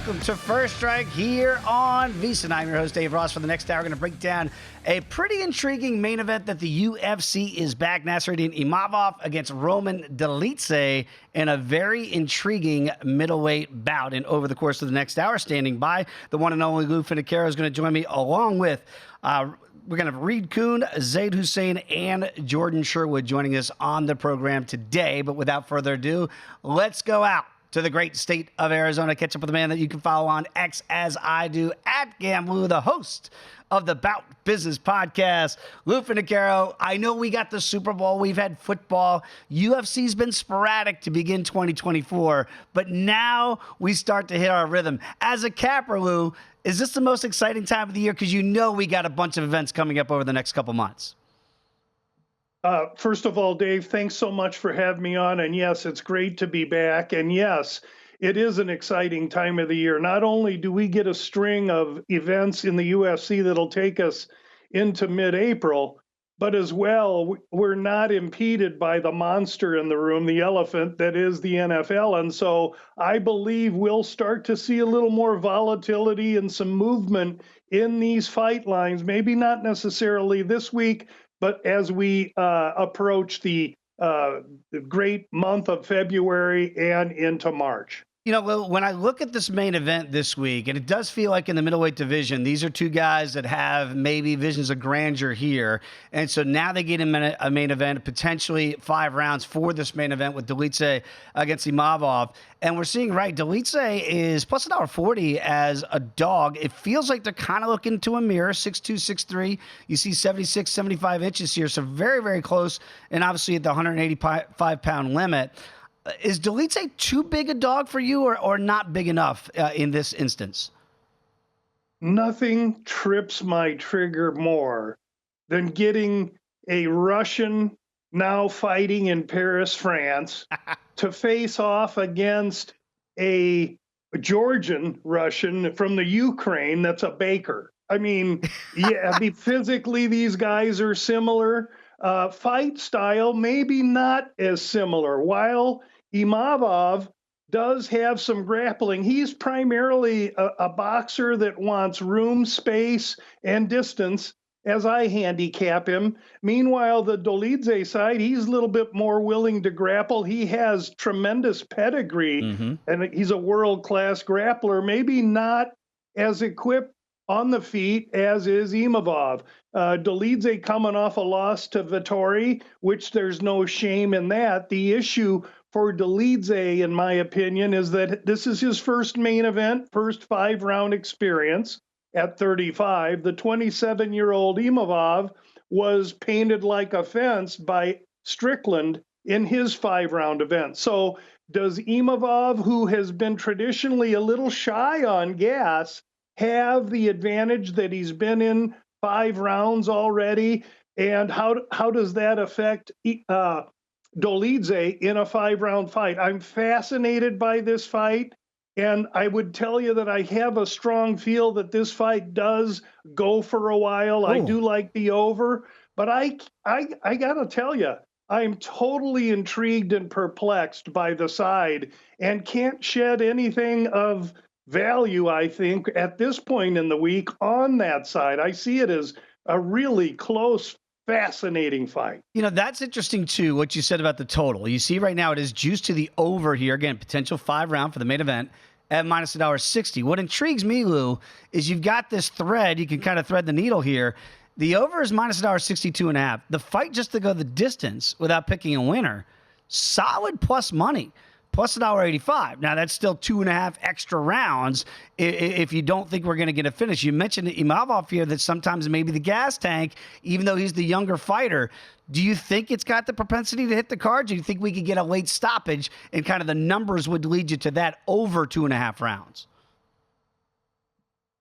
Welcome to First Strike here on VSiN. I'm your host, Dave Ross. For the next hour, we're going to break down a pretty intriguing main event that the UFC is back. Nassourdine Imavov against Roman Dolidze in a very intriguing middleweight bout. And over the course of the next hour, standing by, the one and only Lou Finocchiaro is going to join me, along with we're going to have Reed Kuhn, Zayd, Hussein, and Jordan Sherwood joining us on the program today. But without further ado, let's go out to the great state of Arizona. Catch up with the man that you can follow on X as I do, at Gamblou, the host of the Bout Business Podcast. Lou Finocchiaro, I know we got the Super Bowl, we've had football, UFC's been sporadic to begin 2024, but now we start to hit our rhythm. As a capper, Lou, is this the most exciting time of the year? Because you know we got a bunch of events coming up over the next couple months. First of all, Dave, thanks so much for having me on. And yes, it's great to be back. And yes, it is an exciting time of the year. Not only do we get a string of events in the UFC that'll take us into mid-April, but as well, we're not impeded by the monster in the room, the elephant that is the NFL. And so I believe we'll start to see a little more volatility and some movement in these fight lines, maybe not necessarily this week, but as we approach the great month of February and into March. You know, when I look at this main event this week, and it does feel like in the middleweight division, these are two guys that have maybe visions of grandeur here. And so now they get a main event, potentially 5 rounds for this main event with Dolidze against Imavov. And we're seeing, right, Dolidze is plus $1.40 as a dog. It feels like they're kind of looking into a mirror, 6'2", 6'3". You see 76, 75 inches here, so very, very close, and obviously at the 185-pound limit. Is Dolidze too big a dog for you or not big enough in this instance? Nothing trips my trigger more than getting a Russian now fighting in Paris, France, to face off against a Georgian Russian from the Ukraine that's a baker. I mean, yeah, physically these guys are similar. Fight style, maybe not as similar. While Imavov does have some grappling, he's primarily a boxer that wants room, space, and distance as I handicap him. Meanwhile, the Dolidze side, he's a little bit more willing to grapple. He has tremendous pedigree, and he's a world-class grappler, maybe not as equipped on the feet as is Imavov. Dolidze coming off a loss to Vettori, which there's no shame in that. The issue for Dolidze, in my opinion, is that this is his first main event, first 5-round experience at 35. The 27-year-old Imavov was painted like a fence by Strickland in his 5-round event. So does Imavov, who has been traditionally a little shy on gas, have the advantage that he's been in 5 rounds already? And how does that affect Dolidze in a 5-round fight? I'm fascinated by this fight, and I would tell you that I have a strong feel that this fight does go for a while. Ooh. I do like the over, but I gotta tell you, I'm totally intrigued and perplexed by the side and can't shed anything of value, I think, at this point in the week on that side. I see it as a really close, fascinating fight. You know, that's interesting, too, what you said about the total. You see right now it is juiced to the over here. Again, potential 5-round for the main event at minus $1.60. What intrigues me, Lou, is you've got this thread. You can kind of thread the needle here. The over is minus $1.62.5. The fight just to go the distance without picking a winner, solid plus money. Plus $1.85. Now, that's still 2.5 extra rounds if you don't think we're going to get a finish. You mentioned Imavov here that sometimes maybe the gas tank, even though he's the younger fighter. Do you think it's got the propensity to hit the cards? Do you think we could get a late stoppage and kind of the numbers would lead you to that over 2.5 rounds?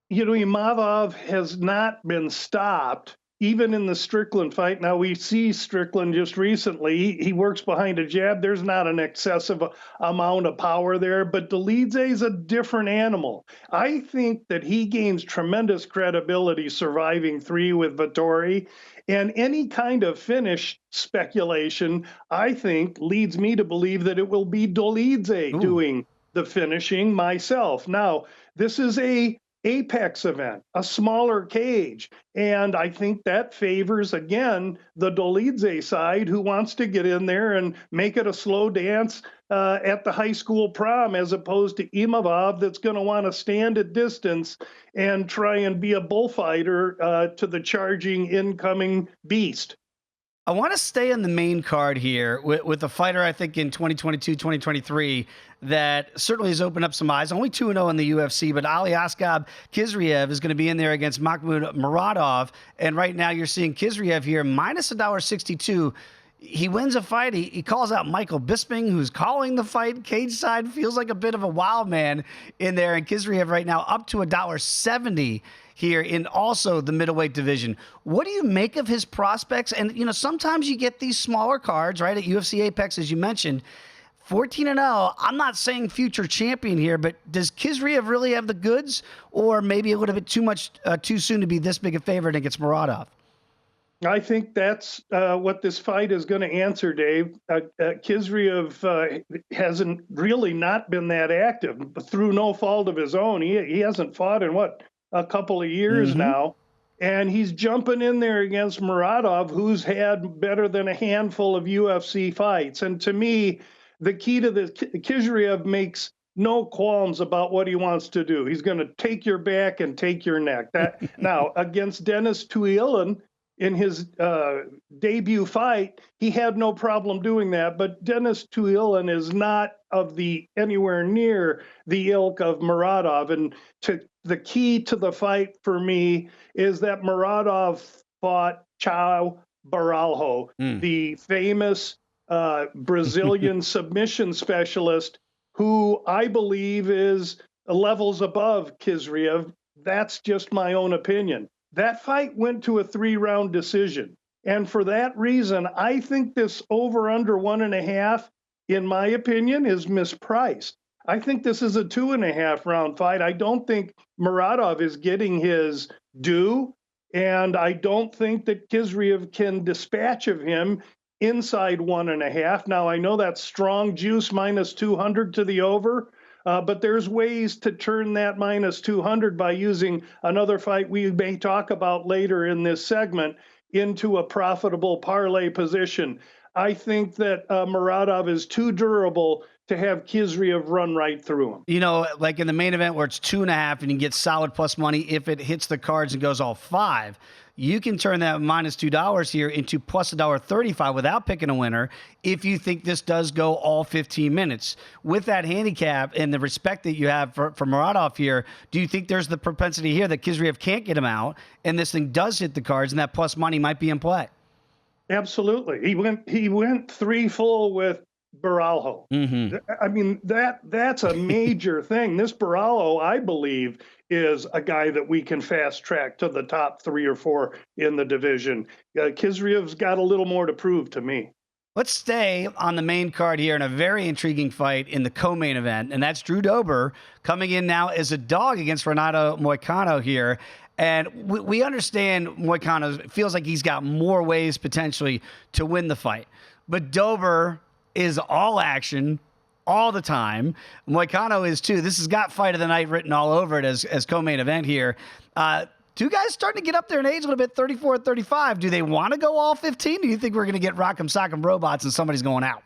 You know, Imavov has not been stopped, even in the Strickland fight. Now, we see Strickland just recently. He works behind a jab. There's not an excessive amount of power there, but Dolidze is a different animal. I think that he gains tremendous credibility surviving 3 with Vettori, and any kind of finish speculation, I think, leads me to believe that it will be Dolidze doing the finishing myself. Now, this is a apex event, a smaller cage, and I think that favors again the Dolidze side, who wants to get in there and make it a slow dance at the high school prom, as opposed to Imavov, that's going to want to stand at distance and try and be a bullfighter to the charging incoming beast. I want to stay on the main card here with a fighter, I think, in 2022, 2023, that certainly has opened up some eyes. Only 2-0 in the UFC, but Aliaskhab Khizriev is going to be in there against Mahmoud Muradov. And right now you're seeing Khizriev here minus $1.62. He wins a fight. He calls out Michael Bisping, who's calling the fight. Cage side feels like a bit of a wild man in there. And Khizriev right now up to $1.70 here in also the middleweight division. What do you make of his prospects? And, you know, sometimes you get these smaller cards, right, at UFC Apex, as you mentioned. 14-0, I'm not saying future champion here, but does Khizriev really have the goods, or maybe a little bit too soon to be this big a favorite against Muradov? I think that's what this fight is going to answer, Dave. Khizriev hasn't really not been that active through no fault of his own. He hasn't fought in, a couple of years now. And he's jumping in there against Muradov, who's had better than a handful of UFC fights. And to me, the key to this, Khizriev makes no qualms about what he wants to do. He's going to take your back and take your neck. Now, against Dennis Tuilin, in his debut fight, he had no problem doing that. But Dennis Tuilin is not of anywhere near the ilk of Muradov. And the key to the fight for me is that Muradov fought Chao Baralho, the famous Brazilian submission specialist, who I believe is levels above Khizriev. That's just my own opinion. That fight went to a 3-round decision. And for that reason, I think this over-under 1.5, in my opinion, is mispriced. I think this is a 2.5-round fight. I don't think Muradov is getting his due, and I don't think that Khizriev can dispatch of him inside 1.5. Now, I know that's strong juice minus 200 to the over, but there's ways to turn that minus 200 by using another fight we may talk about later in this segment into a profitable parlay position. I think that Muradov is too durable to have Khizriev run right through him. You know, like in the main event where it's 2.5 and you get solid plus money if it hits the cards and goes all 5. You can turn that minus $2 here into plus $1.35 without picking a winner if you think this does go all 15 minutes. With that handicap and the respect that you have for Muradov here, do you think there's the propensity here that Khizriev can't get him out and this thing does hit the cards and that plus money might be in play? Absolutely. He went 3 full with Baralho. I mean, that's a major thing. This Baralho, I believe, is a guy that we can fast track to the top 3 or 4 in the division. Khizriev's got a little more to prove to me. Let's stay on the main card here in a very intriguing fight in the co-main event, and that's Drew Dober coming in now as a dog against Renato Moicano here. And we understand Moicano feels like he's got more ways potentially to win the fight. But Dober is all action all the time. Moicano is too. This has got fight of the night written all over it as co-main event here. Two guys starting to get up there in age a little bit, 34, 35. Do they want to go all 15? Do you think we're going to get Rock'em Sock'em robots and somebody's going out?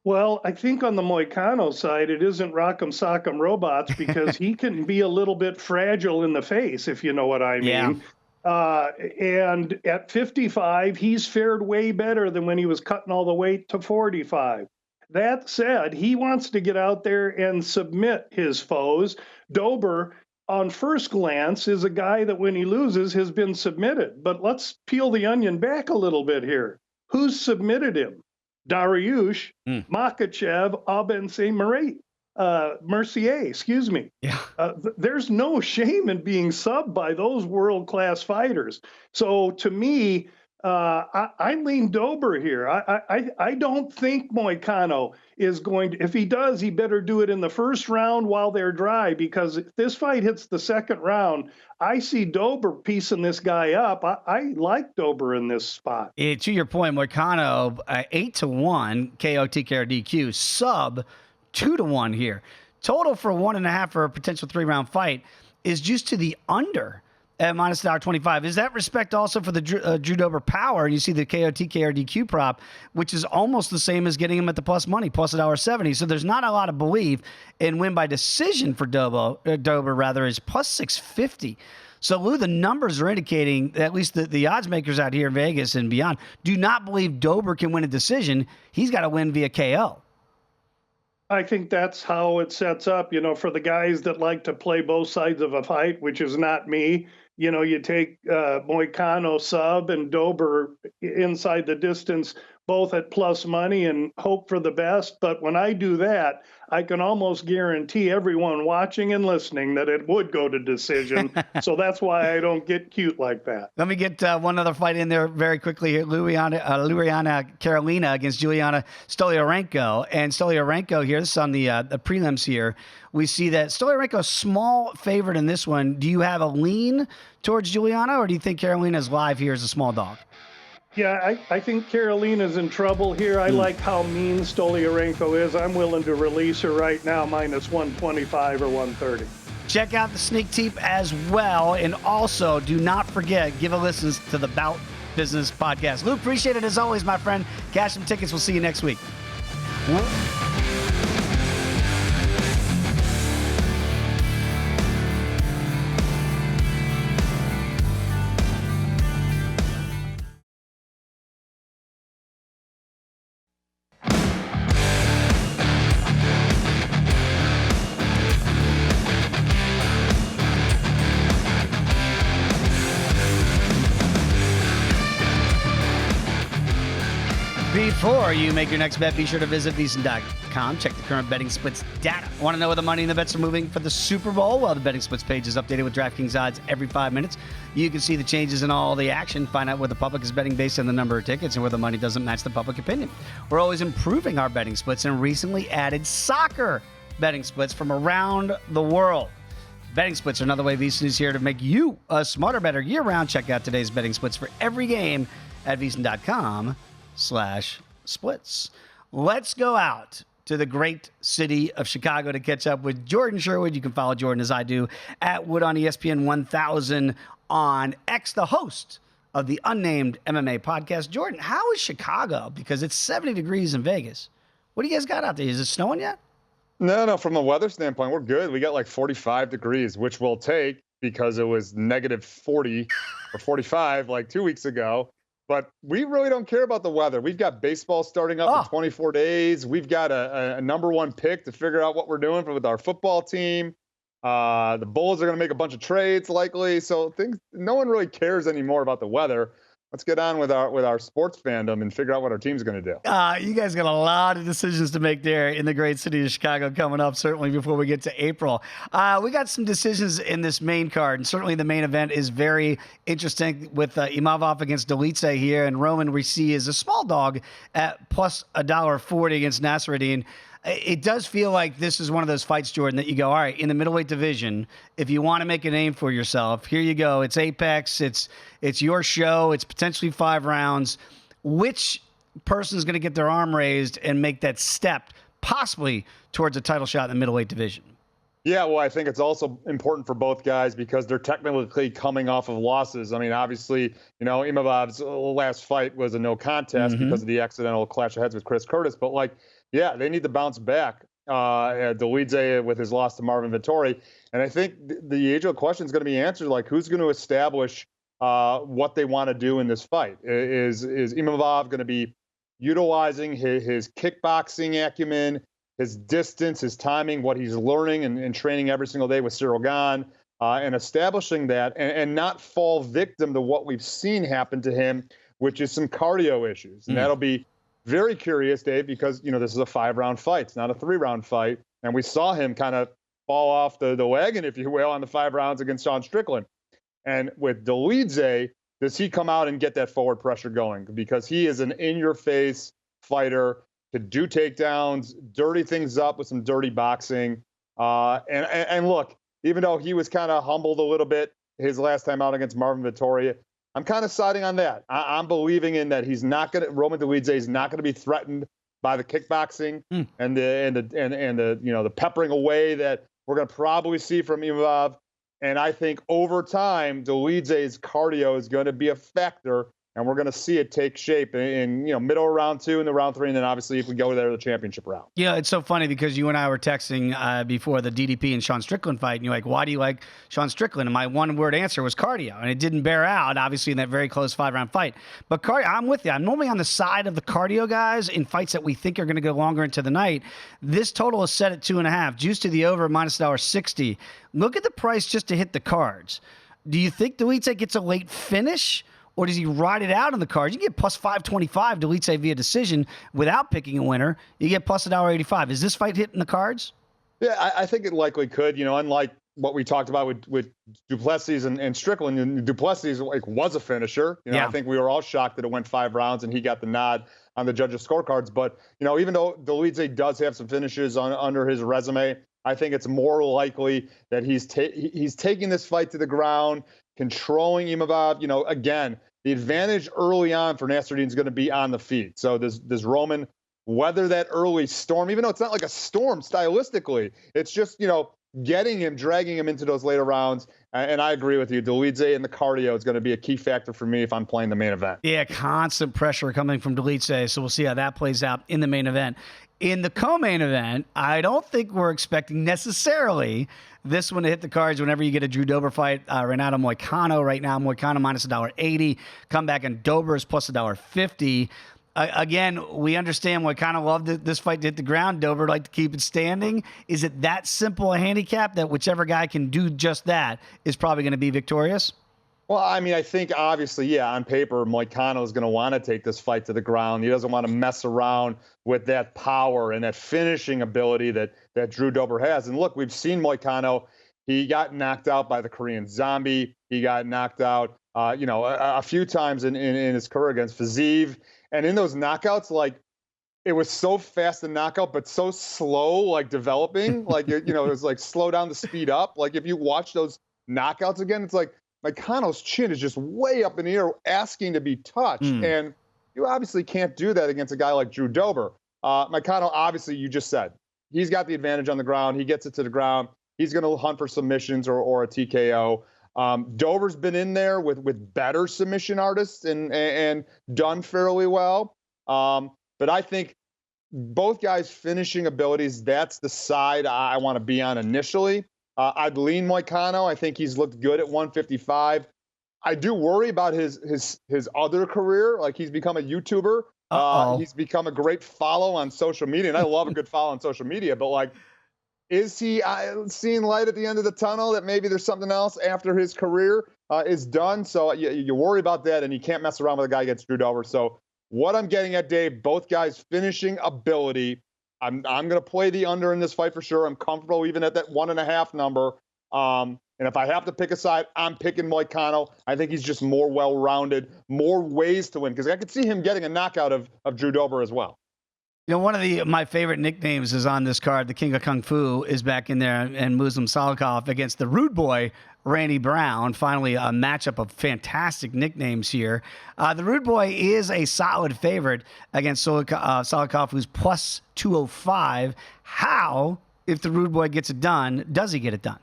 Well, I think on the Moicano side, it isn't Rock'em Sock'em robots because he can be a little bit fragile in the face, if you know what I mean. Yeah. And at 55, he's fared way better than when he was cutting all the weight to 45. That said, he wants to get out there and submit his foes. Dober, on first glance, is a guy that when he loses has been submitted. But let's peel the onion back a little bit here. Who's submitted him? Dariush, Makhachev, Mercier, excuse me. Yeah. There's no shame in being subbed by those world-class fighters. So to me, I lean Dober here. I don't think Moicano is going to, if he does, he better do it in the first round while they're dry, because if this fight hits the second round, I see Dober piecing this guy up. I like Dober in this spot. To your point, Moicano, 8-1 KO TKO DQ, sub 2-1 here. Total for 1.5 for a potential 3-round fight is just to the under at minus $1.25. Is that respect also for the Drew Dober power? And you see the KO, TKO, or DQ prop, which is almost the same as getting him at the plus money, plus $1.70. So there's not a lot of belief in win by decision for Dober rather, is plus 650. So, Lou, the numbers are indicating, at least the odds makers out here in Vegas and beyond, do not believe Dober can win a decision. He's got to win via KO. I think that's how it sets up, for the guys that like to play both sides of a fight, which is not me. You take Moicano sub and Dober inside the distance, both at plus money, and hope for the best. But when I do that, I can almost guarantee everyone watching and listening that it would go to decision. So that's why I don't get cute like that. Let me get one other fight in there very quickly here. Luliana Carolina against Juliana Stolyarenko. And Stolyarenko here, this is on the prelims here. We see that Stolyarenko, small favorite in this one. Do you have a lean towards Juliana, or do you think Carolina's live here as a small dog? Yeah, I think Carolina's in trouble here. I like how mean Stolyarenko is. I'm willing to release her right now, minus 125 or 130. Check out the sneak teep as well. And also, do not forget, give a listen to the Bout Business Podcast. Lou, appreciate it as always, my friend. Cash some tickets. We'll see you next week. Before you make your next bet, be sure to visit VSiN.com. Check the current betting splits data. Want to know where the money and the bets are moving for the Super Bowl? Well, the betting splits page is updated with DraftKings odds every 5 minutes. You can see the changes in all the action, find out where the public is betting based on the number of tickets and where the money doesn't match the public opinion. We're always improving our betting splits and recently added soccer betting splits from around the world. Betting splits are another way VSiN is here to make you a smarter, better year-round. Check out today's betting splits for every game at VSiN.com/splits. Let's go out to the great city of Chicago to catch up with Jordan Sherwood. You can follow Jordan as I do at Wood on ESPN 1000 on X, the host of the unnamed MMA podcast. Jordan, how is Chicago? Because it's 70 degrees in Vegas. What do you guys got out there? Is it snowing yet? No. From a weather standpoint, we're good. We got like 45 degrees, which we'll take because it was negative 40 or 45 like 2 weeks ago. But we really don't care about the weather. We've got baseball starting up in 24 days. We've got a number one pick to figure out what we're doing with our football team. The Bulls are going to make a bunch of trades likely. So no one really cares anymore about the weather. Let's get on with our sports fandom and figure out what our team's going to do. You guys got a lot of decisions to make there in the great city of Chicago coming up, certainly before we get to April. We got some decisions in this main card, and certainly the main event is very interesting with Imavov against Dolidze here, and Roman we see is a small dog at plus $1.40 against Nassourdine. It does feel like this is one of those fights, Jordan, that you go, all right, in the middleweight division, if you want to make a name for yourself, here you go. It's Apex. It's your show. It's potentially 5 rounds. Which person is going to get their arm raised and make that step possibly towards a title shot in the middleweight division? Yeah, well, I think it's also important for both guys because they're technically coming off of losses. I mean, obviously, Imavov's last fight was a no contest because of the accidental clash of heads with Chris Curtis. But, yeah, they need to bounce back. Dolidze with his loss to Marvin Vettori. And I think the age-old question is going to be answered, who's going to establish what they want to do in this fight? Is Imavov going to be utilizing his kickboxing acumen, his distance, his timing, what he's learning and training every single day with Cyril Gane, and establishing that and not fall victim to what we've seen happen to him, which is some cardio issues. And that'll be very curious, Dave, because, this is a 5-round fight. It's not a 3-round fight. And we saw him kind of fall off the wagon, if you will, on the 5 rounds against Sean Strickland. And with Dolidze, does he come out and get that forward pressure going? Because he is an in-your-face fighter, could do takedowns, dirty things up with some dirty boxing. And look, even though he was kind of humbled a little bit his last time out against Marvin Vettori, I'm kind of siding on that. I'm believing in that Roman Dolidze is not going to be threatened by the kickboxing and the peppering away that we're going to probably see from Imavov. And I think over time, Dolidze's cardio is going to be a factor, and we're going to see it take shape in middle of round 2 and the round 3, and then obviously if we go there, the championship round. Yeah, it's so funny because you and I were texting before the DDP and Sean Strickland fight, and you're like, why do you like Sean Strickland? And my one-word answer was cardio, and it didn't bear out, obviously, in that very close 5-round fight. But cardio, I'm with you. I'm normally on the side of the cardio guys in fights that we think are going to go longer into the night. This total is set at 2.5, juice to the over, minus $1.60. Look at the price just to hit the cards. Do you think Dolidze gets a late finish? Or does he ride it out on the cards? You get plus 525 Dolidze via decision without picking a winner. You get plus $1.85. Is this fight hitting the cards? Yeah, I think it likely could. Unlike what we talked about with Duplessis and Strickland, and Duplessis was a finisher. I think we were all shocked that it went 5 rounds and he got the nod on the judges' scorecards. But even though Dolidze does have some finishes under his resume, I think it's more likely that he's taking this fight to the ground, controlling Imavov. Again, the advantage early on for Nassourdine is going to be on the feet. So does Roman weather that early storm, even though it's not like a storm stylistically? It's just, dragging him into those later rounds. And I agree with you. Dolidze and the cardio is going to be a key factor for me if I'm playing the main event. Yeah, constant pressure coming from Dolidze. So we'll see how that plays out in the main event. In the co-main event, I don't think we're expecting necessarily this one to hit the cards whenever you get a Drew Dober fight. Renato Moicano right now, Moicano minus $1.80. Come back and Dober is plus $1.50. Again, we understand Moicano loved this fight to hit the ground. Dober like to keep it standing. Is it that simple a handicap that whichever guy can do just that is probably going to be victorious? Well, I think obviously, on paper, Moicano is going to want to take this fight to the ground. He doesn't want to mess around with that power and that finishing ability that Drew Dober has. And look, we've seen Moicano. He got knocked out by the Korean Zombie. He got knocked out, a few times in his career against Fiziev. And in those knockouts, it was so fast the knockout, but so slow, developing. It was slow down to speed up. If you watch those knockouts again, it's like Moicano's chin is just way up in the air asking to be touched. And you obviously can't do that against a guy like Drew Dober. Moicano, obviously, you just said, he's got the advantage on the ground. He gets it to the ground. He's going to hunt for submissions or a TKO. Dober's been in there with better submission artists and done fairly well. But I think both guys' finishing abilities, that's the side I want to be on initially. I'd lean Moicano. I think he's looked good at 155. I do worry about his other career. He's become a YouTuber. He's become a great follow on social media, and I love a good follow on social media. But is he seeing light at the end of the tunnel that maybe there's something else after his career is done? So you worry about that, and you can't mess around with a guy against Drew Dober. So what I'm getting at, Dave, both guys' finishing ability. I'm going to play the under in this fight for sure. I'm comfortable even at that 1.5 number. And if I have to pick a side, I'm picking Moicano. I think he's just more well-rounded, more ways to win, because I could see him getting a knockout of Drew Dober as well. One of my favorite nicknames is on this card. The King of Kung Fu is back in there, and Muslim Salikov against the Rude Boy, Randy Brown. Finally, a matchup of fantastic nicknames here. The Rude Boy is a solid favorite against Salikov, who's plus 205. How, if the Rude Boy gets it done, does he get it done?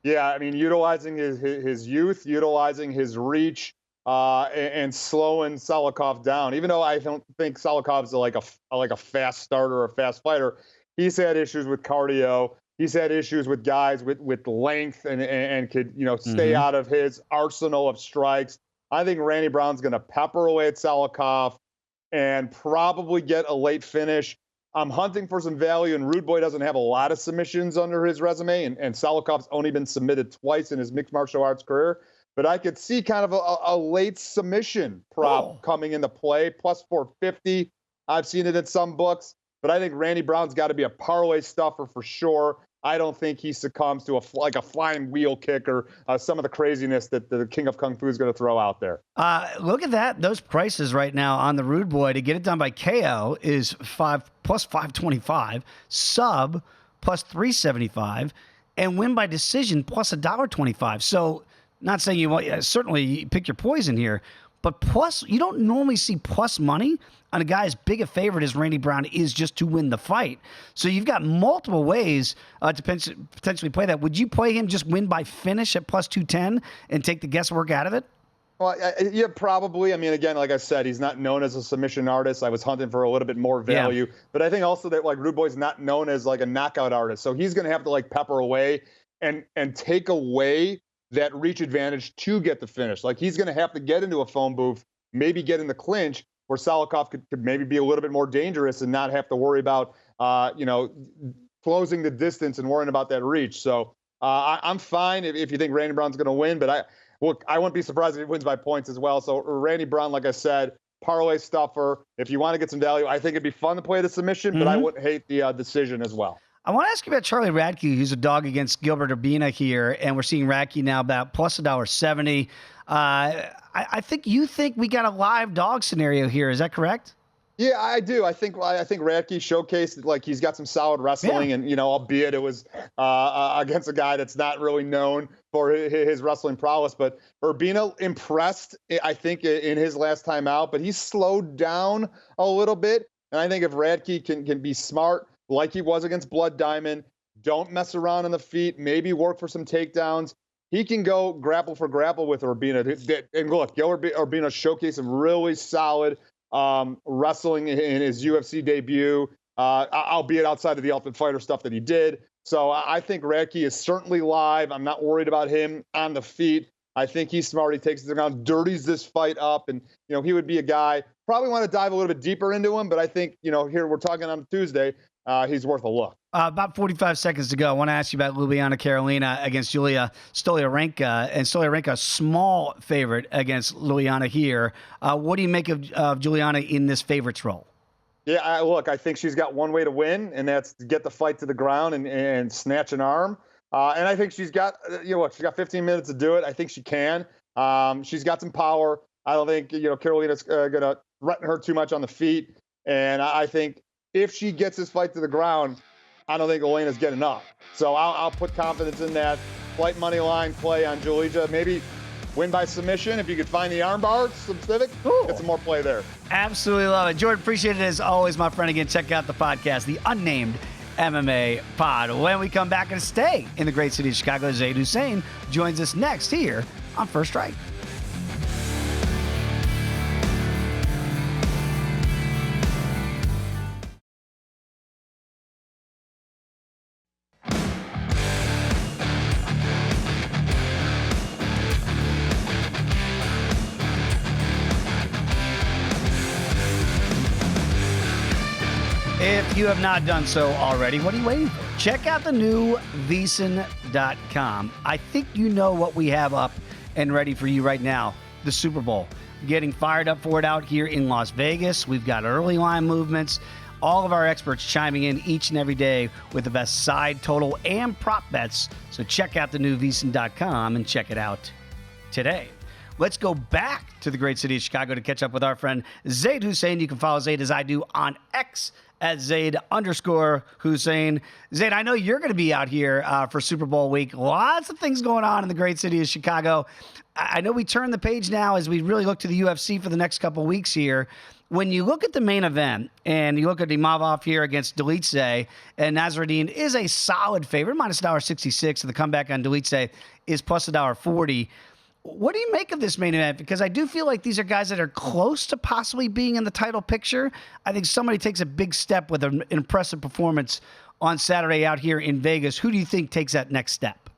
Yeah, utilizing his youth, utilizing his reach, and slowing Salikov down. Even though I don't think Salikov's like a fast starter or a fast fighter, he's had issues with cardio. He's had issues with guys with length and could stay out of his arsenal of strikes. I think Randy Brown's going to pepper away at Salikov and probably get a late finish. I'm hunting for some value, and Rude Boy doesn't have a lot of submissions under his resume, and Salikov's only been submitted twice in his mixed martial arts career. But I could see kind of a late submission prop coming into play, plus 450. I've seen it in some books, but I think Randy Brown's got to be a parlay stuffer for sure. I don't think he succumbs to a flying wheel kick or some of the craziness that the King of Kung Fu is going to throw out there. Look at that. Those prices right now on the Rude Boy to get it done by KO is plus 525, sub plus 375, and win by decision plus $1.25. So not saying you want, certainly pick your poison here, but plus, you don't normally see plus money on a guy as big a favorite as Randy Brown is just to win the fight. So you've got multiple ways to potentially play that. Would you play him just win by finish at plus 210 and take the guesswork out of it? Well, yeah, probably. I mean, again, like I said, he's not known as a submission artist. I was hunting for a little bit more value. But I think also that, like, Rude Boy's not known as, like, a knockout artist. So he's going to have to, like, pepper away and take away that reach advantage to get the finish. Like, he's going to have to get into a phone booth, maybe get in the clinch, where Salikov could maybe be a little bit more dangerous and not have to worry about, closing the distance and worrying about that reach. So I'm fine if you think Randy Brown's going to win. But I wouldn't be surprised if he wins by points as well. So Randy Brown, like I said, parlay stuffer. If you want to get some value, I think it'd be fun to play the submission, but I wouldn't hate the decision as well. I want to ask you about Charlie Radke, who's a dog against Gilbert Urbina here, and we're seeing Radke now about plus $1.70. I think you think we got a live dog scenario here. Is that correct? Yeah, I do. I think Radke showcased, like, he's got some solid wrestling, and albeit it was against a guy that's not really known for his wrestling prowess. But Urbina impressed, I think, in his last time out, but he's slowed down a little bit. And I think if Radke can be smart, like he was against Blood Diamond, don't mess around on the feet, maybe work for some takedowns, he can go grapple for grapple with Urbina. And look, Gilbert Urbina showcased some really solid wrestling in his UFC debut, albeit outside of the Ultimate Fighter stuff that he did. So I think Radke is certainly live. I'm not worried about him on the feet. I think he's smart. He takes it around, dirties this fight up, and he would be a guy. Probably want to dive a little bit deeper into him, but I think here we're talking on Tuesday. He's worth a look. About 45 seconds to go. I want to ask you about Ljubljana Carolina against Julia Stoliarenko. And Stoliarenko, a small favorite against Ljubljana here. What do you make of Juliana in this favorites role? Yeah, I think she's got one way to win, and that's to get the fight to the ground and snatch an arm. And I think she's got, she's got 15 minutes to do it. I think she can. She's got some power. I don't think, Carolina's going to threaten her too much on the feet. And I think if she gets this fight to the ground, I don't think Elena's getting up. So I'll put confidence in that. Flight money line play on Dolidze. Maybe win by submission if you could find the armbar specific. Get some more play there. Absolutely love it. Jordan, appreciate it as always, my friend. Again, check out the podcast, the Unnamed MMA Pod. When we come back and stay in the great city of Chicago, Zayd Hussein joins us next here on First Strike. If you have not done so already, what are you waiting for? Check out the new VSiN.com. I think you know what we have up and ready for you right now. The Super Bowl. Getting fired up for it out here in Las Vegas. We've got early line movements. All of our experts chiming in each and every day with the best side, total, and prop bets. So check out the new VSiN.com and check it out today. Let's go back to the great city of Chicago to catch up with our friend Zayd Hussein. You can follow Zayd as I do on X at Zayd_Hussein. Zayd, I know you're going to be out here for Super Bowl week. Lots of things going on in the great city of Chicago. I know we turn the page now as we really look to the UFC for the next couple of weeks here. When you look at the main event and you look at Imavov here against Dolidze, and Nassourdine is a solid favorite, minus $1.66, and the comeback on Dolidze is plus $1.40. What do you make of this main event? Because I do feel like these are guys that are close to possibly being in the title picture. I think somebody takes a big step with an impressive performance on Saturday out here in Vegas. Who do you think takes that next step?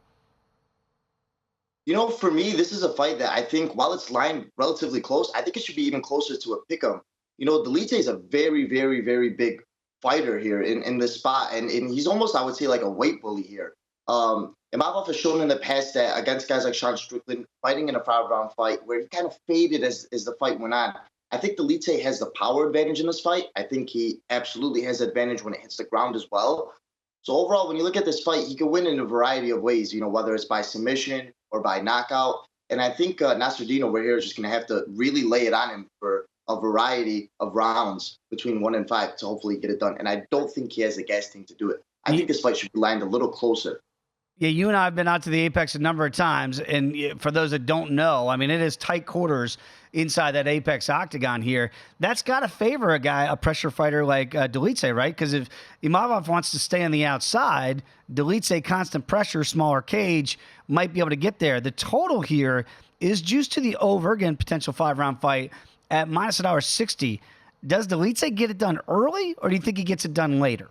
For me, this is a fight that I think, while it's lined relatively close, I think it should be even closer to a pick'em. Dolidze is a very, very, very big fighter here in this spot, and he's almost, I would say, like a weight bully here. Imavov has shown in the past that against guys like Sean Strickland, fighting in a 5-round fight where he kind of faded as the fight went on. I think Dolidze has the power advantage in this fight. I think he absolutely has advantage when it hits the ground as well. So overall, when you look at this fight, he can win in a variety of ways, whether it's by submission or by knockout. And I think Nassourdine over here is just going to have to really lay it on him for a variety of rounds between 1 and 5 to hopefully get it done. And I don't think he has the gas tank to do it. I think this fight should be lined a little closer. Yeah, you and I have been out to the Apex a number of times, and for those that don't know, I mean, it is tight quarters inside that Apex Octagon here. That's got to favor a pressure fighter like Dolidze, right? Because if Imavov wants to stay on the outside, Dolidze, constant pressure, smaller cage, might be able to get there. The total here is juiced to the over, again, potential 5-round fight at minus $1.60. Does Dolidze get it done early, or do you think he gets it done later?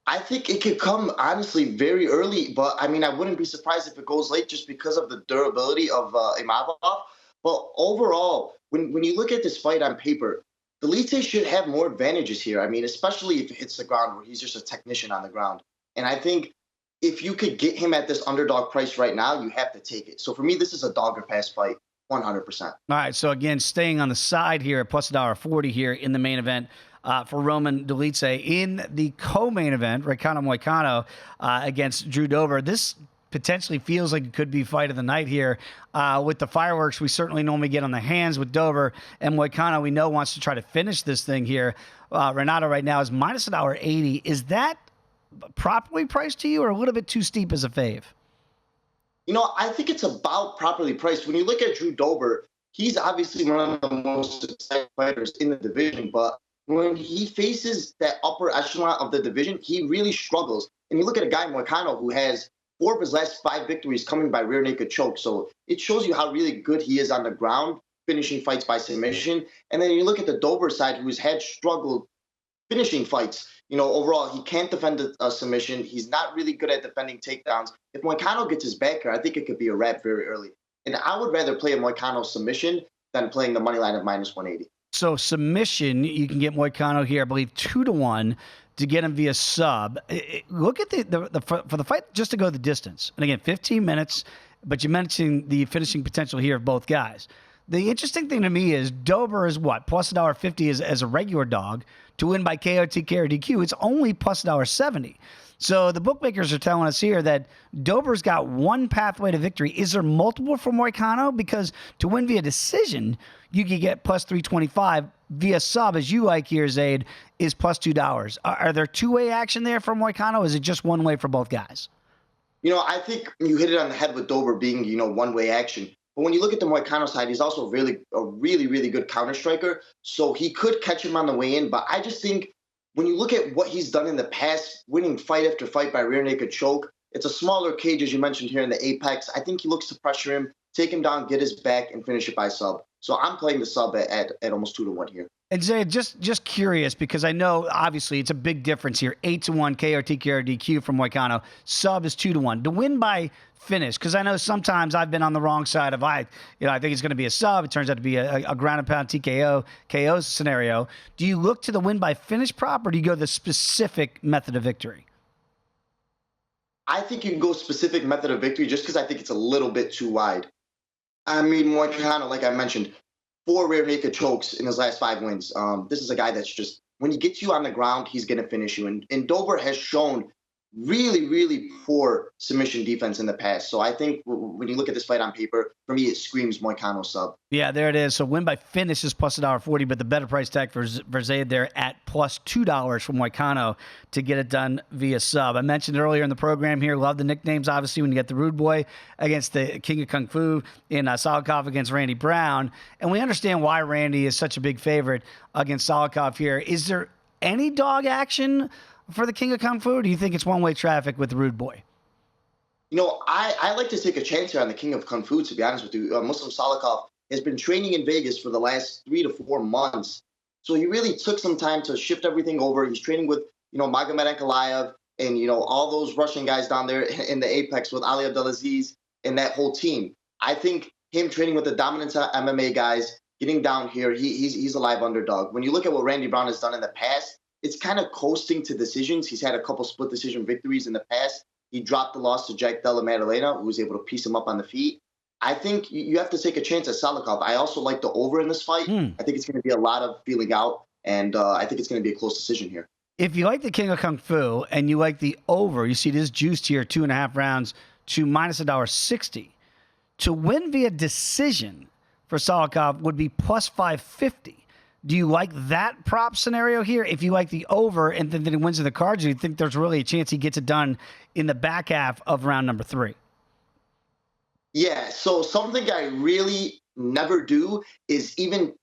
I think it could come, honestly, very early, but I mean, I wouldn't be surprised if it goes late just because of the durability of Imavov. But overall, when you look at this fight on paper, Dolidze should have more advantages here. I mean, especially if it hits the ground where he's just a technician on the ground. And I think if you could get him at this underdog price right now, you have to take it. So for me, this is a dog or pass fight, 100%. All right, so again, staying on the side here at plus $1.40 here in the main event. For Roman Dolidze in the co-main event, Raikkonen Moicano against Drew Dober. This potentially feels like it could be fight of the night here. With the fireworks we certainly normally get on the hands with Dober, and Moicano we know wants to try to finish this thing here. Renato right now is minus $1.80. Is that properly priced to you or a little bit too steep as a fave? You know, I think it's about properly priced. When you look at Drew Dober, he's obviously one of the most exciting fighters in the division, but when he faces that upper echelon of the division, he really struggles. And you look at a guy, Moicano, who has 4 of his last 5 victories coming by rear naked choke. So it shows you how really good he is on the ground, finishing fights by submission. And then you look at the Dober side, who's had struggled finishing fights. You know, overall, he can't defend a submission. He's not really good at defending takedowns. If Moicano gets his back here, I think it could be a wrap very early. And I would rather play a Moicano submission than playing the money line of minus 180. So submission, you can get Moicano here, I believe 2-1 to get him via sub. Look at for the fight just to go the distance. And again, 15 minutes, but you mentioned the finishing potential here of both guys. The interesting thing to me is Dober is what? Plus $1.50 as a regular dog. To win by KO, TK, or DQ, it's only plus $1.70. So the bookmakers are telling us here that Dober's got one pathway to victory. Is there multiple for Moicano? Because to win via decision, you could get plus 325 via sub, as you like here, Zayd, is plus $2. Are there two-way action there for Moicano? Or is it just one way for both guys? You know, I think you hit it on the head with Dober being, you know, one-way action. But when you look at the Moicano side, he's also a really good counter striker. So he could catch him on the way in. But I just think when you look at what he's done in the past, winning fight after fight by rear naked choke, it's a smaller cage, as you mentioned here in the Apex. I think he looks to pressure him, take him down, get his back, and finish it by sub. So I'm playing the sub at almost 2-1 here. And Zayd, just curious, because I know obviously it's a big difference here. 8-1 KRT, KRDQ from Moicano. Sub is 2-1. To win by finish, because I know sometimes I've been on the wrong side of I think it's going to be a sub. It turns out to be a ground and pound TKO, KO scenario. Do you look to the win by finish prop, or do you go the specific method of victory? I think you can go specific method of victory just because I think it's a little bit too wide. I mean, Moicano, like I mentioned, 4 rear naked chokes in his last 5 wins. This is a guy that's just, when he gets you on the ground, he's going to finish you. And Dober has shown really poor submission defense in the past. So I think when you look at this fight on paper, for me, it screams Moicano sub. Yeah, there it is. So win by finish is plus $1.40, but the better price tag for Zayd there at plus $2 for Moicano to get it done via sub. I mentioned earlier in the program here, love the nicknames, obviously, when you get the Rude Boy against the King of Kung Fu in Salikov against Randy Brown. And we understand why Randy is such a big favorite against Salikov here. Is there any dog action for the King of Kung Fu, or do you think it's one-way traffic with the Rude Boy? You know, I like to take a chance here on the King of Kung Fu, to be honest with you. Muslim Salikov has been training in Vegas for the last 3 to 4 months. So he really took some time to shift everything over. He's training with, Magomed Ankalaev and, all those Russian guys down there in the Apex with Ali Abdelaziz and that whole team. I think him training with the dominant MMA guys, getting down here, he's a live underdog. When you look at what Randy Brown has done in the past, it's kind of coasting to decisions. He's had a couple split decision victories in the past. He dropped the loss to Jack Della Maddalena, who was able to piece him up on the feet. I think you have to take a chance at Salikov. I also like the over in this fight. I think it's going to be a lot of feeling out, and I think it's going to be a close decision here. If you like the King of Kung Fu and you like the over, you see it is juiced here, 2.5 rounds to minus $1.60. To win via decision for Salikov would be plus 550. Do you like that prop scenario here? If you like the over and then he wins in the cards, do you think there's really a chance he gets it done in the back half of round number 3? Yeah, so something I really never do is even,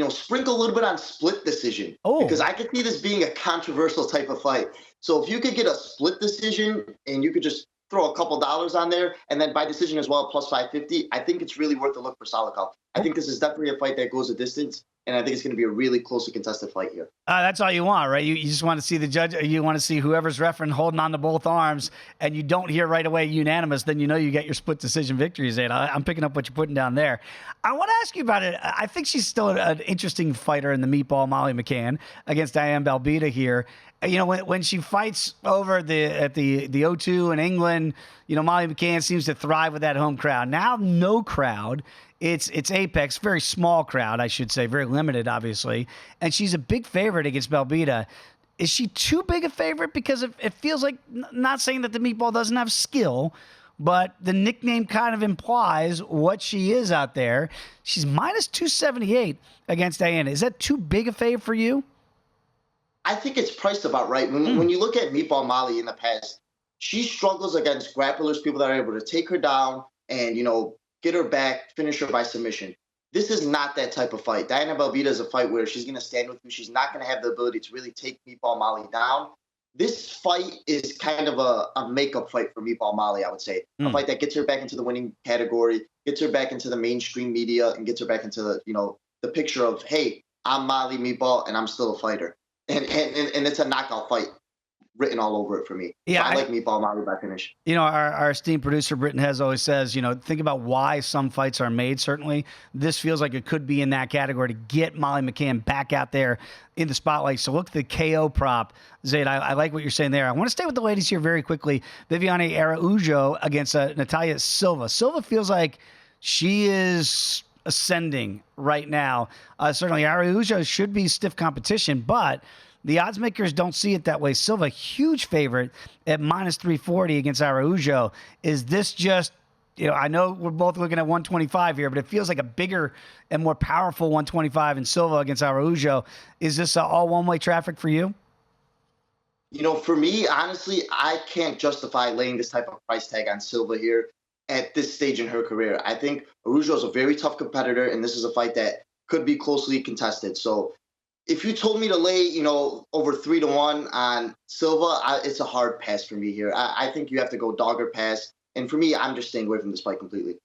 sprinkle a little bit on split decision. Oh. Because I could see this being a controversial type of fight. So if you could get a split decision and you could just throw a couple dollars on there and then by decision as well, plus 550, I think it's really worth a look for Salikov. I think this is definitely a fight that goes a distance, and I think it's going to be a really closely contested fight here. That's all you want, right? You just want to see the judge. You want to see whoever's refereeing holding on to both arms, and you don't hear right away unanimous, then you know you get your split decision victory, Zayd. I'm picking up what you're putting down there. I want to ask you about it. I think she's still an interesting fighter in the meatball, Molly McCann, against Diane Belbita here. When she fights over at the O2 in England, Molly McCann seems to thrive with that home crowd. Now, no crowd. It's Apex, very small crowd, I should say, very limited, obviously. And she's a big favorite against Belbita. Is she too big a favorite? Because it feels like, not saying that the meatball doesn't have skill, but the nickname kind of implies what she is out there. She's minus 278 against Diana. Is that too big a fave for you? I think it's priced about right. When you look at Meatball Molly in the past, she struggles against grapplers, people that are able to take her down and, get her back, finish her by submission. This is not that type of fight. Diana Belbita is a fight where she's going to stand with you. She's not going to have the ability to really take Meatball Molly down. This fight is kind of a makeup fight for Meatball Molly, I would say. A fight that gets her back into the winning category, gets her back into the mainstream media, and gets her back into the picture of, hey, I'm Molly Meatball, and I'm still a fighter. And it's a knockout fight written all over it for me. Yeah, so I like Meatball Molly by finish. Our esteemed producer, Britton Hez, always says, think about why some fights are made, certainly. This feels like it could be in that category to get Molly McCann back out there in the spotlight. So look at the KO prop. Zayd, I like what you're saying there. I want to stay with the ladies here very quickly. Viviane Araújo against Natalia Silva. Silva feels like she is ascending right now. Certainly, Araújo should be stiff competition, but the odds makers don't see it that way. Silva, huge favorite at minus 340 against Araújo. Is this just, I know we're both looking at 125 here, but it feels like a bigger and more powerful 125 in Silva against Araújo. Is this all one-way traffic for you? For me, honestly, I can't justify laying this type of price tag on Silva here at this stage in her career. I think Araújo is a very tough competitor, and this is a fight that could be closely contested. So if you told me to lay, over 3-1 on Silva, it's a hard pass for me here. I think you have to go dog or pass. And for me, I'm just staying away from this fight completely.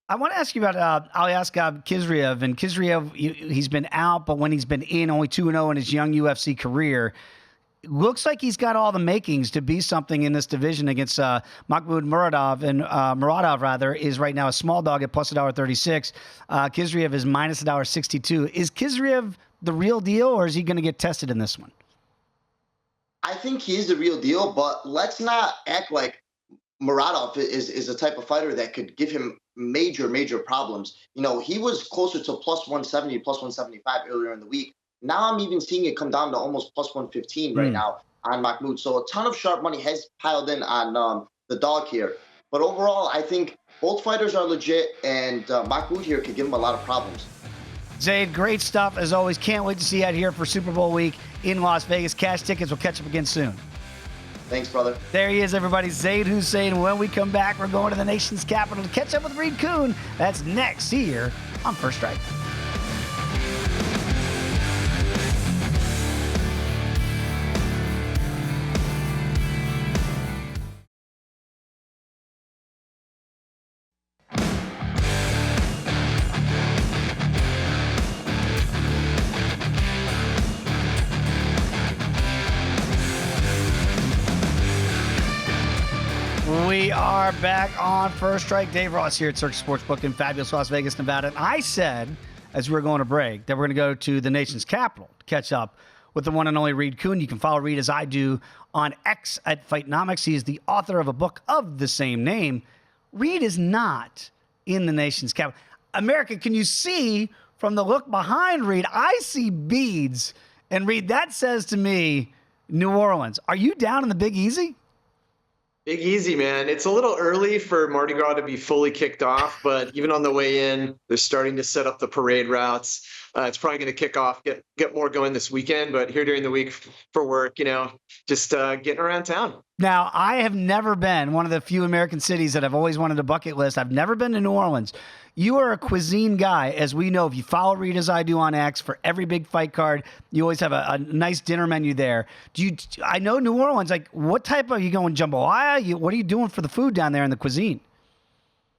I want to ask you about Aliaskhab Khizriev. And Khizriev, he's been out, but when he's been in, only 2-0 in his young UFC career. Looks like he's got all the makings to be something in this division against Mahmoud Muradov. And Muradov, is right now a small dog at plus $1.36. Khizriev is minus $1.62. Is Khizriev the real deal, or is he going to get tested in this one? I think he is the real deal, but let's not act like Muradov is a type of fighter that could give him major, major problems. He was closer to plus 170, plus 175 earlier in the week. Now I'm even seeing it come down to almost plus 115 right now on Mahmoud. So a ton of sharp money has piled in on the dog here. But overall, I think both fighters are legit, and Mahmoud here could give him a lot of problems. Zayd, great stuff as always. Can't wait to see you out here for Super Bowl week in Las Vegas. Cash tickets. We'll catch up again soon. Thanks, brother. There he is, everybody. Zayd Hussein. When we come back, we're going to the nation's capital to catch up with Reed Kuhn. That's next here on First Strike. We are back on First Strike. Dave Ross here at Circus Sportsbook in fabulous Las Vegas, Nevada. And I said, as we were going to break, that we're going to go to the nation's capital to catch up with the one and only Reed Kuhn. You can follow Reed as I do on X at Fightnomics. He is the author of a book of the same name. Reed is not in the nation's capital. America, can you see from the look behind Reed? I see beads. And Reed, that says to me, New Orleans. Are you down in the Big Easy? Big Easy, man. It's a little early for Mardi Gras to be fully kicked off, but even on the way in, they're starting to set up the parade routes. It's probably going to kick off, get more going this weekend, but here during the week for work, just getting around town. Now, I have never been one of the few American cities that I've always wanted a bucket list. I've never been to New Orleans. You are a cuisine guy, as we know. If you follow Reed as I do on X, for every big fight card, you always have a nice dinner menu there. I know New Orleans, like, what type are you going jambalaya? What are you doing for the food down there in the cuisine?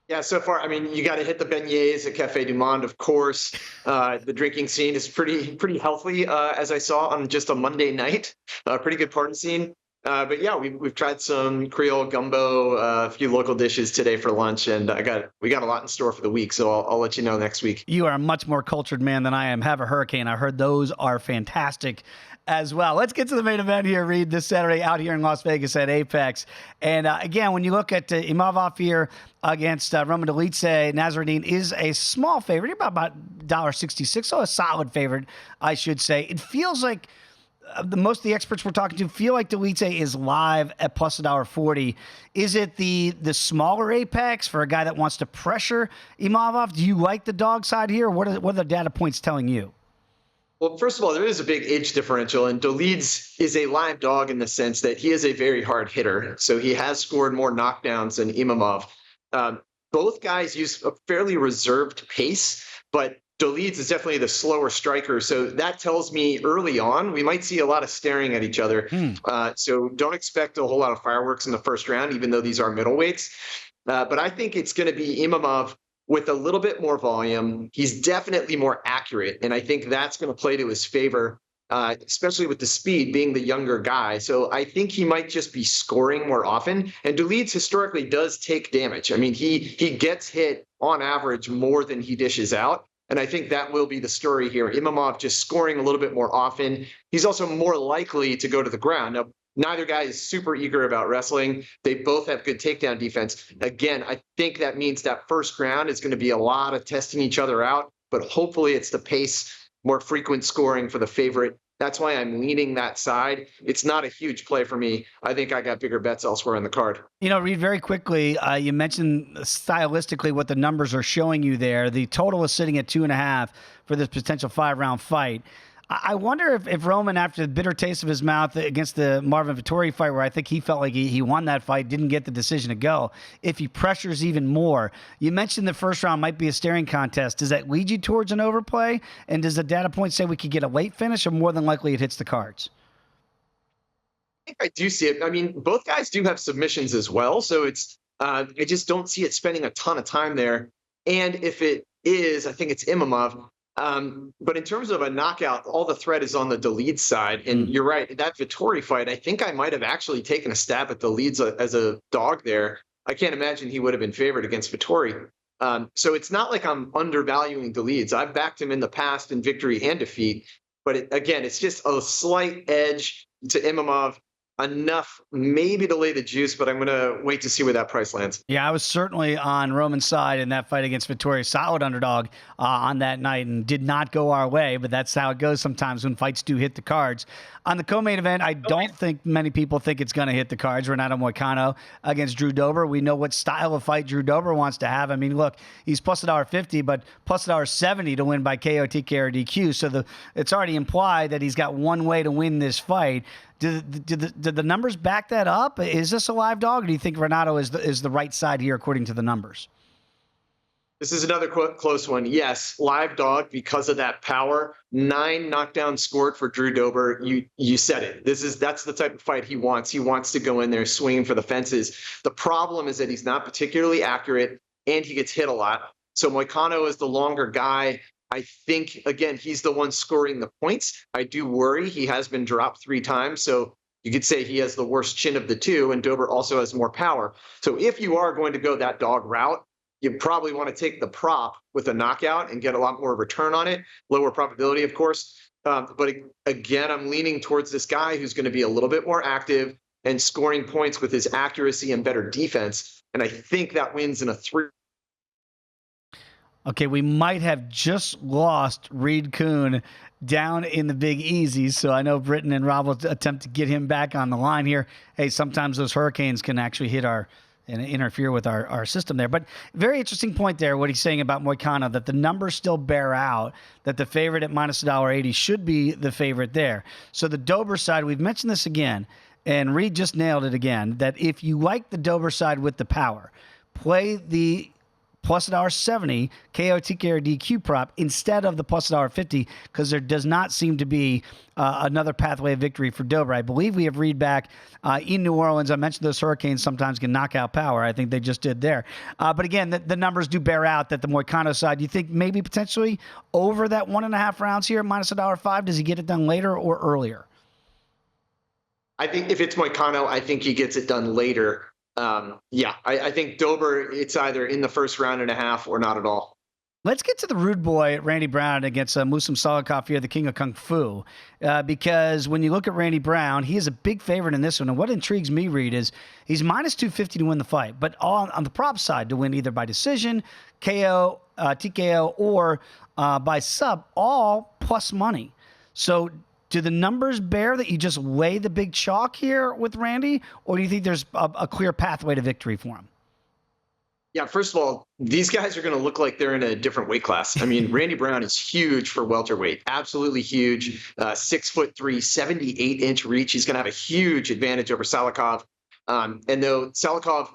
Yeah, so far, I mean, you got to hit the beignets at Café du Monde, of course. The drinking scene is pretty healthy, as I saw on just a Monday night. Pretty good party scene. But yeah, we've tried some Creole gumbo, a few local dishes today for lunch, and we got a lot in store for the week. So I'll let you know next week. You are a much more cultured man than I am. Have a hurricane. I heard those are fantastic as well. Let's get to the main event here, Reed, this Saturday out here in Las Vegas at Apex. And again, when you look at Imavov here against Roman Dolidze, Nassourdine is a small favorite, about $1.66, so a solid favorite, I should say. It feels like most of the experts we're talking to feel like Dolidze is live at plus $1.40. Is it the smaller Apex for a guy that wants to pressure Imavov? Do you like the dog side here? What are the data points telling you? Well, first of all, there is a big age differential, and Dolidze is a live dog in the sense that he is a very hard hitter. So he has scored more knockdowns than Imavov. Both guys use a fairly reserved pace, but Dolidze is definitely the slower striker. So that tells me early on we might see a lot of staring at each other. So don't expect a whole lot of fireworks in the first round, even though these are middleweights. But I think it's going to be Imavov with a little bit more volume. He's definitely more accurate, and I think that's going to play to his favor, especially with the speed, being the younger guy. So I think he might just be scoring more often. And Dolidze historically does take damage. I mean, he gets hit on average more than he dishes out. And I think that will be the story here. Imavov just scoring a little bit more often. He's also more likely to go to the ground. Now, neither guy is super eager about wrestling. They both have good takedown defense. Again, I think that means that first round is going to be a lot of testing each other out, but hopefully it's the pace, more frequent scoring for the favorite. That's why I'm leaning that side. It's not a huge play for me. I think I got bigger bets elsewhere on the card. Reed, very quickly, you mentioned stylistically what the numbers are showing you there. The total is sitting at 2.5 for this potential 5-round fight. I wonder if Roman, after the bitter taste of his mouth against the Marvin Vettori fight, where I think he felt like he won that fight, didn't get the decision to go, if he pressures even more. You mentioned the first round might be a staring contest. Does that lead you towards an overplay? And does the data point say we could get a late finish, or more than likely it hits the cards? I think I do see it. I mean, both guys do have submissions as well. So it's I just don't see it spending a ton of time there. And if it is, I think it's Imavov. But in terms of a knockout, all the threat is on the Dolidze side. And you're right, that Vettori fight, I think I might have actually taken a stab at Dolidze as a dog there. I can't imagine he would have been favored against Vettori. So it's not like I'm undervaluing Dolidze. I've backed him in the past in victory and defeat. But again, it's just a slight edge to Imavov. Enough maybe to lay the juice, but I'm going to wait to see where that price lands. Yeah, I was certainly on Roman's side in that fight against Vettori. Solid underdog on that night, and did not go our way, but that's how it goes sometimes when fights do hit the cards. On the co-main event, I don't think many people think it's going to hit the cards. Renato Moicano against Drew Dober. We know what style of fight Drew Dober wants to have. I mean, look, he's plus $1.50, but plus $1.70 to win by KO, TK, or DQ. So it's already implied that he's got one way to win this fight. Did the numbers back that up? Is this a live dog, or do you think Renato is the right side here according to the numbers? This is another close one. Yes, live dog because of that power. 9 knockdowns scored for Drew Dober. You said it. That's the type of fight he wants. He wants to go in there swinging for the fences. The problem is that he's not particularly accurate and he gets hit a lot. So Moicano is the longer guy. I think, again, he's the one scoring the points. I do worry he has been dropped 3 times. So you could say he has the worst chin of the two, and Dober also has more power. So if you are going to go that dog route, you probably want to take the prop with a knockout and get a lot more return on it. Lower probability, of course. But again, I'm leaning towards this guy who's going to be a little bit more active and scoring points with his accuracy and better defense. And I think that wins in a 3. Okay, we might have just lost Reed Kuhn down in the Big Easy. So I know Britton and Rob will attempt to get him back on the line here. Hey, sometimes those hurricanes can actually hit and interfere with our system there. But very interesting point there, what he's saying about Moicano, that the numbers still bear out that the favorite at minus $1.80 should be the favorite there. So the Dober side, we've mentioned this again, and Reed just nailed it again, that if you like the Dober side with the power, play the plus $1.70 KO, TKO, or DQ prop instead of the plus $1.50, because there does not seem to be another pathway of victory for Dober. I believe we have Reed back in New Orleans. I mentioned those hurricanes sometimes can knock out power. I think they just did there. But again, the numbers do bear out that the Moicano side, you think maybe potentially over that 1.5 rounds here, minus $1.05, does he get it done later or earlier? I think if it's Moicano, I think he gets it done later. I think Dober, it's either in the first round and a half or not at all. Let's get to the rude boy, Randy Brown, against Muslim Salikov here, the king of Kung Fu. Because when you look at Randy Brown, he is a big favorite in this one. And what intrigues me, Reed, is he's minus 250 to win the fight. But on the prop side, to win either by decision, KO, TKO, or by sub, all plus money. So do the numbers bear that you just lay the big chalk here with Randy, or do you think there's a clear pathway to victory for him? Yeah, first of all, these guys are going to look like they're in a different weight class. I mean, Randy Brown is huge for welterweight, absolutely huge. 6'3", 78-inch reach. He's going to have a huge advantage over Salikov. And though Salikov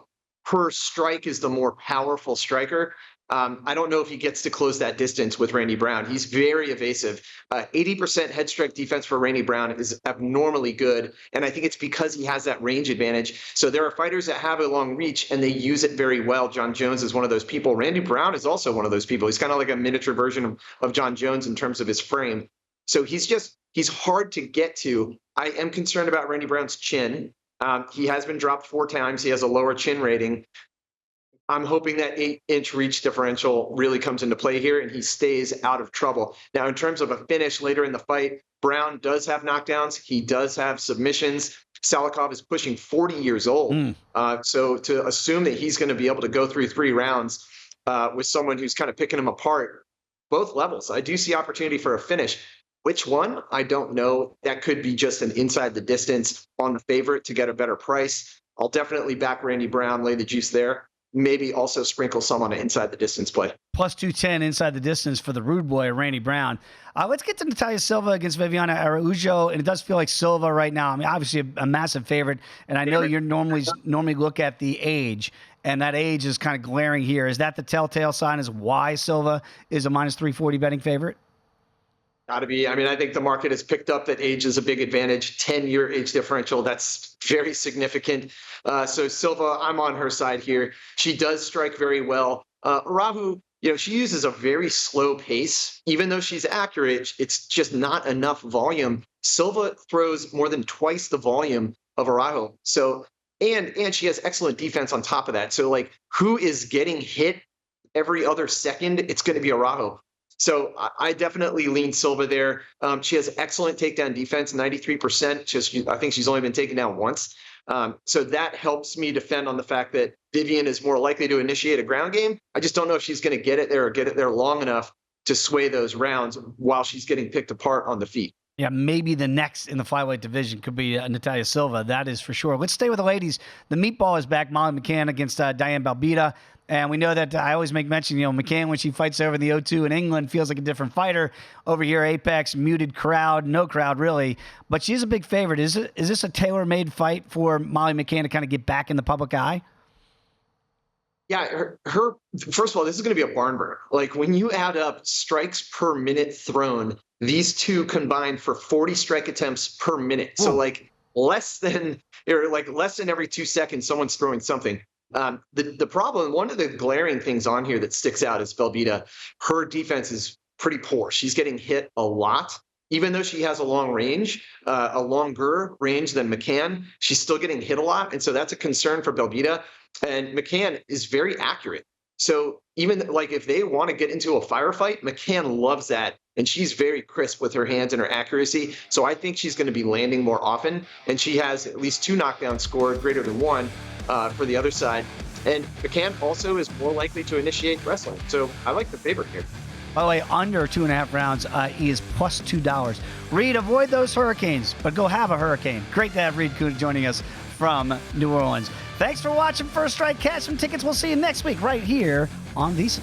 per strike is the more powerful striker, I don't know if he gets to close that distance with Randy Brown. He's very evasive. 80% head strike defense for Randy Brown is abnormally good, and I think it's because he has that range advantage. So there are fighters that have a long reach, and they use it very well. John Jones is one of those people. Randy Brown is also one of those people. He's kind of like a miniature version of John Jones in terms of his frame. So he's hard to get to. I am concerned about Randy Brown's chin. He has been dropped 4 times. He has a lower chin rating. I'm hoping that 8-inch reach differential really comes into play here and he stays out of trouble. Now, in terms of a finish later in the fight, Brown does have knockdowns. He does have submissions. Salikov is pushing 40 years old. So to assume that he's going to be able to go through 3 rounds with someone who's kind of picking him apart, both levels, I do see opportunity for a finish. Which one? I don't know. That could be just an inside the distance on the favorite to get a better price. I'll definitely back Randy Brown, lay the juice there. Maybe also sprinkle some on an inside the distance play. Plus 210 inside the distance for the rude boy, Randy Brown. Let's get to Natalia Silva against Viviana Araújo. And it does feel like Silva right now, I mean, obviously a massive favorite. And I know you normally look at the age, and that age is kind of glaring here. Is that the telltale sign as why Silva is a minus 340 betting favorite? Got to be. I mean, I think the market has picked up that age is a big advantage. 10-year age differential, that's very significant. So Silva, I'm on her side here. She does strike very well. Araújo, she uses a very slow pace. Even though she's accurate, it's just not enough volume. Silva throws more than twice the volume of Araújo. So, and she has excellent defense on top of that. So, like, who is getting hit every other second? It's going to be Araújo. So I definitely lean Silva there. She has excellent takedown defense, 93%. I think she's only been taken down once. So that helps me defend on the fact that Vivian is more likely to initiate a ground game. I just don't know if she's going to get it there long enough to sway those rounds while she's getting picked apart on the feet. Yeah, maybe the next in the flyweight division could be Natalia Silva. That is for sure. Let's stay with the ladies. The meatball is back. Molly McCann against Diane Belbita. And we know that I always make mention, McCann, when she fights over in the O2 in England, feels like a different fighter. Over here, Apex, muted crowd, no crowd really. But she's a big favorite. Is this a tailor-made fight for Molly McCann to kind of get back in the public eye? Yeah, her first of all, this is going to be a barn burner. Like, when you add up strikes per minute thrown, these two combined for 40 strike attempts per minute. So less than every 2 seconds, someone's throwing something. The problem, one of the glaring things on here that sticks out is Belbita. Her defense is pretty poor. She's getting hit a lot. Even though she has a long range, a longer range than McCann, she's still getting hit a lot. And so that's a concern for Belbita. And McCann is very accurate. So even if they want to get into a firefight, McCann loves that. And she's very crisp with her hands and her accuracy. So I think she's going to be landing more often. And she has at least 2 knockdowns scored, greater than 1 for the other side. And McCann also is more likely to initiate wrestling. So I like the favorite here. By the way, under 2.5 rounds is plus $2. Reed, avoid those hurricanes, but go have a hurricane. Great to have Reed Kuhn joining us from New Orleans. Thanks for watching First Strike. Cash some tickets. We'll see you next week right here on VSiN.